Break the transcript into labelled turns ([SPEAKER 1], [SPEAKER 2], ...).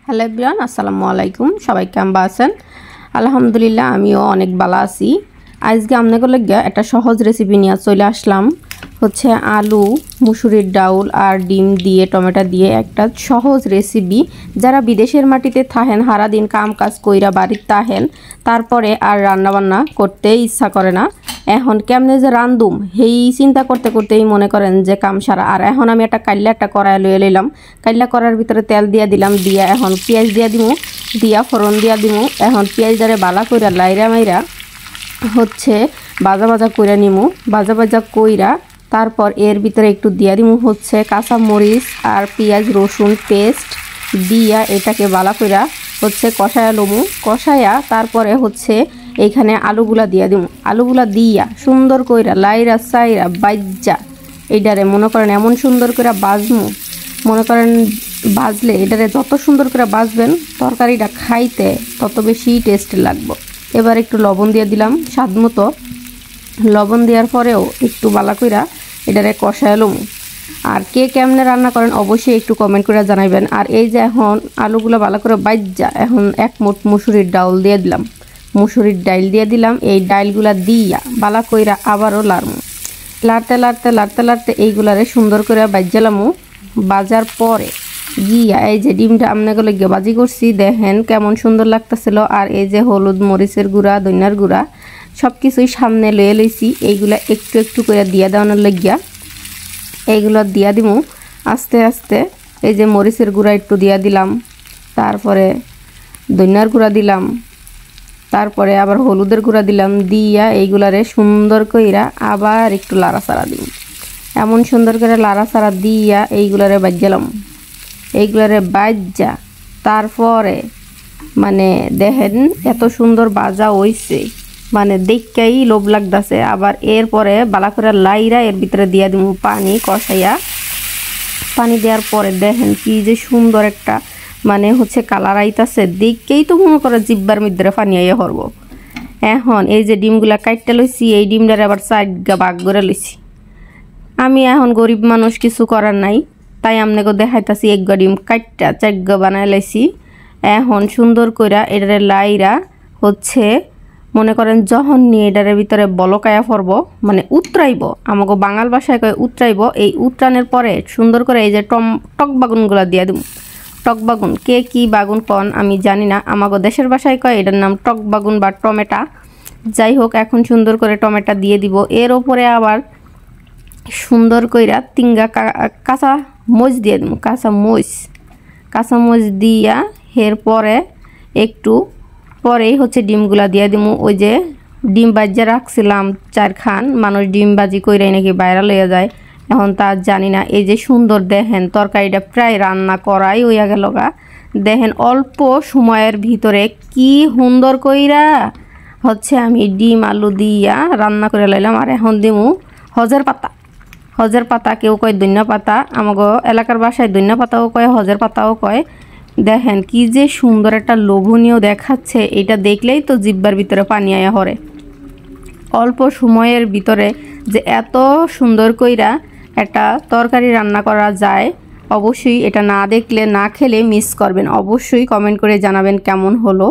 [SPEAKER 1] Hello everyone, আসসালামু আলাইকুম। সবাই কেমন আছেন? আলহামদুলিল্লাহ, আমিও অনেক ভালো আছি। আজকে আপনাদের লাগি একটা সহজ রেসিপি নিয়ে চলে আসলাম। হচ্ছে আলু, মুসুরির ডাউল আর ডিম দিয়ে টমেটো দিয়ে একটা সহজ রেসিপি। যারা বিদেশের মাটিতে থাকেন, সারাদিন কাম কাজ কইরা বাড়িতে থাকেন, তারপরে আর রান্নাবান্না করতে ইচ্ছা করে না। এখন কেমনে যে রান্ধুম সেই চিন্তা করতে করতেই মনে করেন যে কাম সারা। আর এখন আমি একটা কড়াই লয়ে লইলাম। কাইল্লা করার ভিতরে তেল দিয়া দিলাম, দিয়া এখন পেঁয়াজ দিয়া দিমু, দিয়া ফোড়ন দিয়া দিমু। এখন পেঁয়াজ দারে বালা কইরা লাইরা মাইরা হচ্ছে ভাজা ভাজা কইরা নিমু। ভাজা ভাজা কইরা তারপর এর ভিতরে একটু দিয়া দিমু হচ্ছে কাঁচা মরিচ আর পেঁয়াজ রসুন পেস্ট দিয়া এটাকে বালা কইরা হচ্ছে কষায়া লমু। কষায়া তারপরে হচ্ছে এইখানে আলুগুলা দিয়া দিমু। আলুগুলা দিয়া সুন্দর কইরা লাইরা সাইরা বাইজা এইটারে মনে করেন এমন সুন্দর করে বাজমু, মনে করেন বাজলে এটারে যত সুন্দর করে বাজবেন তরকারিটা খাইতে তত বেশি টেস্ট লাগবে। এবার একটু লবণ দিয়ে দিলাম স্বাদ মতো। লবণ দেওয়ার পরেও একটু বালা কইরা এটারে কষাইলাম। আর কে কেমনে রান্না করেন অবশ্যই একটু কমেন্ট করে জানাবেন। আর এই যে এখন আলুগুলো ভালো করে বাইজা এখন এক মুঠ মুসুরির ডাউল দিয়ে দিলাম। মুসুরির ডাইল দিয়ে দিলাম। এই ডাইলগুলা দিয়া বালা কইরা আবারও লাড়মু। লাড়তে লাড়তে লাড়তে লাড়তে এইগুলারে সুন্দর করে বাইজালামু। বাজার পরে গিয়া এই যে ডিমটা আপনাগুলো গিয়ে বাজি করছি, দেখেন কেমন সুন্দর লাগতেছিল। আর এই যে হলুদ মরিচের গুঁড়া ধনিয়ার গুঁড়া সব কিছুই সামনে লয়ে লইছি। এইগুলা একটু একটু করে দিয়া দেওয়ানোর লাগিয়া এইগুলো দিয়া দিমু আস্তে আস্তে। এই যে মরিচের গুঁড়া একটু দিয়া দিলাম, তারপরে ধনিয়ার গুঁড়া দিলাম, তারপরে আবার হলুদের গুঁড়া দিলাম। দিয়া এইগুলারে সুন্দর কইরা আবার একটু লাড়াচাড়া দিই। এমন সুন্দর করে লাড়াচাড়া দিয়া এইগুলারে বাজ্জালাম। এইগুলারে বাজ্জা তারপরে মানে দেখেন এত সুন্দর বাজা হইছে, মানে দেখেই লোভ লাগতেছে। আবার এরপরে বালা করে লাইরা এর ভিতরে দিয়া দিব পানি কষাইয়া। পানি দেওয়ার পরে দেখেন কি যে সুন্দর একটা মানে হচ্ছে কালার আইতাছে, দেখেই তো মনে করে জিব্বার মধ্যে পানি আইয়া হরব। এখন এই যে ডিমগুলা কাটতে লইছি, এই ডিমটারে আবার চারগা ভাগ করে লইছি। আমি এখন গরিব মানুষ, কিছু করার নাই, তাই আপনাকে দেখাইতাছি। এক ডিম কাটটা চারগা বানাই লাইছি। এখন সুন্দর কইরা এটারে লাইরা হচ্ছে মনে করেন যখন নিয়ে এটার ভিতরে বলকায়া ফরব, মানে উতরাইব, আমাকে বাঙাল ভাষায় কয় উতরাইব। এই উতরানের পরে সুন্দর করে এই যে টক বাগুনগুলা দিয়ে দিব। টক বাগুন কে কি বাগুন কন আমি জানি না, আমাকে দেশের ভাষায় কয় এটার নাম টক বাগুন বা টমেটা। যাই হোক, এখন সুন্দর করে টমেটো দিয়ে দিব। এর ওপরে আবার সুন্দর কইরা তিনগা কাঁচা মরিচ দিয়ে দিব। কাঁচা মরিচ দিয়া এরপরে একটু পরেই হচ্ছে ডিমগুলা দিয়ে দিমু। ওই যে ডিম বাজিয়ে রাখছিলাম 4 খান, মানুষ ডিম বাজি কইরাই নাকি বাইরে লইয়া যায়, এখন তা জানি না। এই যে সুন্দর দেখেন তরকারিটা প্রায় রান্না করাই হইয়া গেল গা। দেখেন অল্প সময়ের ভিতরে কি সুন্দর কইরা হচ্ছে আমি ডিম আলু দিয়া রান্না করে লাইলাম। আর এখন দিমু হজের পাতা, কেউ কয় ধনিয়া পাতা, আমাগো এলাকার বাসায় ধনিয়া পাতাও কয়, হজের পাতাও কয়। দেখেন কি যে সুন্দর একটা লোভনীয় দেখাচ্ছে, এটা দেখলেই তো জিব্বার ভিতরে পানি আয়া হরে। অল্প সময়ের ভিতরে যে এত সুন্দর কইরা একটা তরকারি রান্না করা যায়, অবশ্যই এটা না দেখলে না খেলে মিস করবেন। অবশ্যই কমেন্ট করে জানাবেন কেমন হলো।